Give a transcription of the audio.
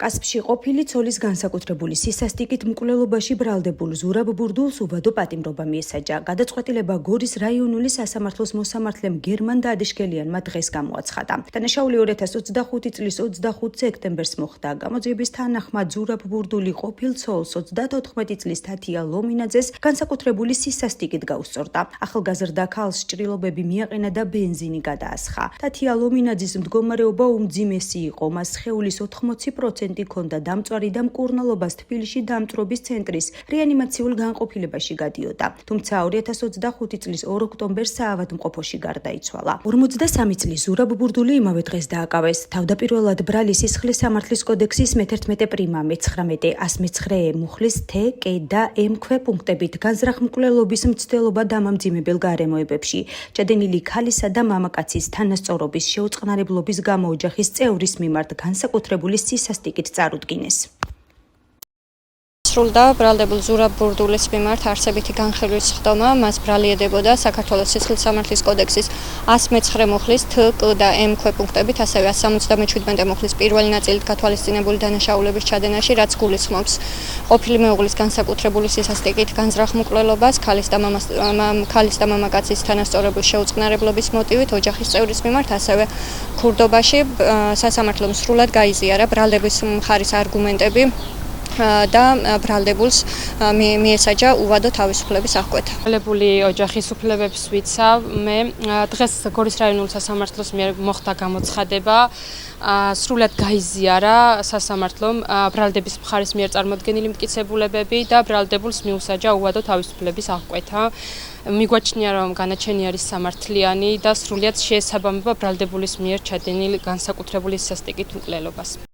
კასპში ყოფილი ცოლის განსაკუთრებული სისასტიკით მკვლელობაში ბრალდებულ ზურაბ ბურდულს უბადო პატიმრობა მიესაჯა. გადაწყვეტილება გორის რაიონული სასამართლოს მოსამართლემ გერმან დადიშკელიანმა დღეს გამოაცხადა. დანაშაული 2025 წლის 25 სექტემბერს მოხდა. გამოძიების თანახმად ზურაბ ბურდული ყოფილ ცოლს 34 წლის თათია ლომინაძეს განსაკუთრებული სისასტიკით გაუსწორდა. ახალგაზრდა ქალს ჭრილობები მიაყენა და ბენზინი გადაასხა. თათია ლომინაძის მდგომარეობა უმძიმესი იყო. მას სხეულის 80% ქონდა დამწვარი და მკურნალობას თბილისში დამწვრობის ცენტრის რეანიმაციულ განყოფილებაში გადიოდა. თუმცა 2025 წლის 2 ოქტომბერს საავადმყოფოში გარდაიცვალა. 43 წლის ზურაბ ბურდული იმავე დღეს დააკავეს. თავდაპირველად ბრალის სისხლის სამართლის კოდექსის მე-11 პრიმა, მე-19, 109 მუხლის თ, კ და მ ქვეპუნქტებით განზრახ მკვლელობის მცდელობა დამამძიმებელ გარემოებებში. ჩადენილი ქალისა და მამაკაცის თანასწორობის შეუწყნარებლობის გამო ოჯახის წევრის მიმართ განსაკუთრებული სისასტიკით წარუდგინეს. სრულდა ბრალდებულ ზურაბ ბურდულის მიმართ არსებითი განხილვის ხდომა. მას ბრალიედებოდა საქართველოს სისხლის სამართლის კოდექსის 109 მუხლის თ, კ და მ ქვეპუნქტებით, ასევე 177 მუხლის პირველი ნაწილით გათვალისწინებული დანაშაულების ჩადენაში, რაც გულისხმობს ყოფილი მეუღლის განსაკუთრებული სისასტიკით განზრახ მკვლელობას, ქალის და მამაკაცის თანასწორობის შეუწყნარებლობის მოტივით ოჯახის წევრის მიმართ, ასევე ქურდობაში სასამართლომ სრულად გაიზიარა ბრალდების მხარის არგუმენტები და ბრალდებულს მიესაჯა უვადო თავისუფლების აღკვეთა. ბრალდებული ოჯახის უფლებებს ვიცავ. მე დღეს გორის რაიონულ სასამართლოს მიერ მოხდა გამოცხადება. სრულად გაიზიარა სასამართლომ ბრალდების მხარის მიერ წარმოდგენილი მტკიცებულებები და ბრალდებულს მიუსაჯა უვადო თავისუფლების აღკვეთა. მიგვაჩნია, რომ განაჩენი არის სამართლიანი და სრულიად შეესაბამება ბრალდებულის მიერ ჩადენილ განსაკუთრებული სისასტიკით მკვლელობას.